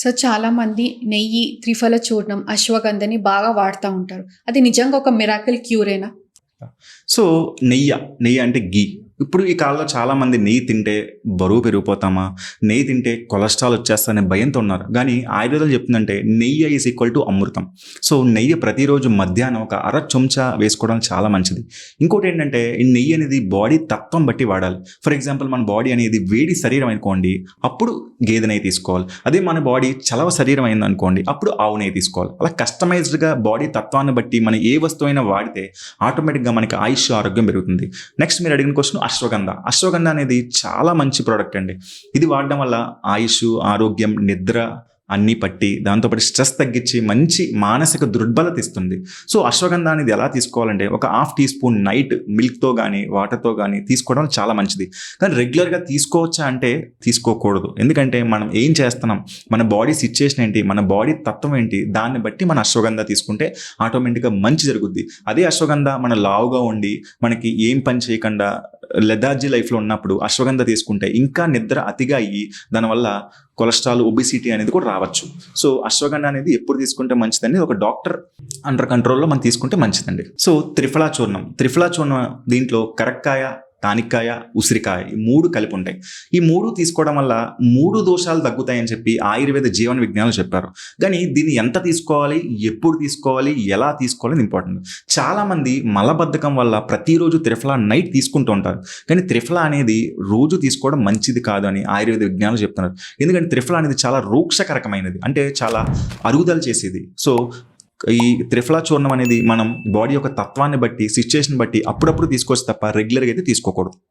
So చాలామంది నెయ్యి, త్రిఫల చూర్ణం, అశ్వగంధని బాగా వాడుతా ఉంటారు. అది నిజంగా ఒక మిరాకిల్ క్యూరేనా? సో నెయ్యి అంటే ఘీ. ఇప్పుడు ఈ కాలంలో చాలామంది నెయ్యి తింటే బరువు పెరిగిపోతామా, నెయ్యి తింటే కొలెస్ట్రాల్ వచ్చేస్తానే భయంతో ఉన్నారు. కానీ ఆయుర్వేదం చెప్తుందంటే నెయ్యి is equal to Amrutham. So నెయ్యి ప్రతిరోజు మధ్యాహ్నం ఒక అర చెంచా వేసుకోవడం చాలా మంచిది. ఇంకోటి ఏంటంటే ఈ నెయ్యి అనేది బాడీ తత్వం బట్టి వాడాలి. ఫర్ ఎగ్జాంపుల్ మన బాడీ అనేది వేడి శరీరం అనుకోండి, అప్పుడు గేదె నెయ్యి తీసుకోవాలి. అదే మన బాడీ చలవ శరీరం అయింది అనుకోండి, అప్పుడు ఆవు నెయ్యి తీసుకోవాలి. అలా కస్టమైజ్డ్గా బాడీ తత్వాన్ని బట్టి మనం ఏ వస్తువు అయినా వాడితే ఆటోమేటిక్గా మనకి ఆయుష్ ఆరోగ్యం పెరుగుతుంది. నెక్స్ట్ మీరు అడిగిన క్వశ్చన్ అశ్వగంధ అనేది చాలా మంచి ప్రోడక్ట్ అండి. ఇది వాడడం వల్ల ఆయుష్, ఆరోగ్యం, నిద్ర అన్నీ పట్టి దాంతోపాటు స్ట్రెస్ తగ్గించి మంచి మానసిక దృఢబలత ఇస్తుంది. సో అశ్వగంధ అనేది ఎలా తీసుకోవాలంటే ఒక హాఫ్ టీ స్పూన్ నైట్ మిల్క్తో కానీ వాటర్తో కానీ తీసుకోవడం చాలా మంచిది. కానీ రెగ్యులర్గా తీసుకోవచ్చా అంటే తీసుకోకూడదు. ఎందుకంటే మనం ఏం చేస్తున్నాం, మన బాడీ సిచ్యుయేషన్ ఏంటి, మన బాడీ తత్వం ఏంటి, దాన్ని బట్టి మన అశ్వగంధ తీసుకుంటే ఆటోమేటిక్గా మంచి జరుగుద్ది. అదే అశ్వగంధ మన లావుగా ఉండి మనకి ఏం పని చేయకుండా లెథార్జీ లైఫ్లో ఉన్నప్పుడు అశ్వగంధ తీసుకుంటే ఇంకా నిద్ర అతిగా అయ్యి దానివల్ల కొలెస్ట్రాల్, ఒబిసిటీ అనేది కూడా రావచ్చు. సో అశ్వగంధ అనేది ఎప్పుడు తీసుకుంటే మంచిదండి, ఒక డాక్టర్ అండర్ కంట్రోల్లో మనం తీసుకుంటే మంచిదండి. సో త్రిఫలా చూర్ణం దీంట్లో కరక్కాయ, తానిక్కాయ, ఉసిరికాయ ఈ 3 కలిపి ఉంటాయి. ఈ 3 తీసుకోవడం వల్ల 3 దోషాలు తగ్గుతాయని చెప్పి ఆయుర్వేద జీవన విజ్ఞానులు చెప్పారు. కానీ దీన్ని ఎంత తీసుకోవాలి, ఎప్పుడు తీసుకోవాలి, ఎలా తీసుకోవాలని ఇంపార్టెంట్. చాలామంది మలబద్ధకం వల్ల ప్రతిరోజు త్రిఫలా నైట్ తీసుకుంటూ ఉంటారు. కానీ త్రిఫలా అనేది రోజు తీసుకోవడం మంచిది కాదు అని ఆయుర్వేద విజ్ఞానులు చెప్తున్నారు. ఎందుకంటే త్రిఫలా అనేది చాలా రూక్షకరకమైనది, అంటే చాలా అరుగుదల చేసేది. సో ఈ త్రిఫలా చూర్ణం అనేది మనం బాడీ యొక్క తత్వాన్ని బట్టి, సిచ్యుయేషన్ బట్టి అప్పుడప్పుడు తీసుకోవచ్చు తప్ప రెగ్యులర్గా అయితే తీసుకోకూడదు.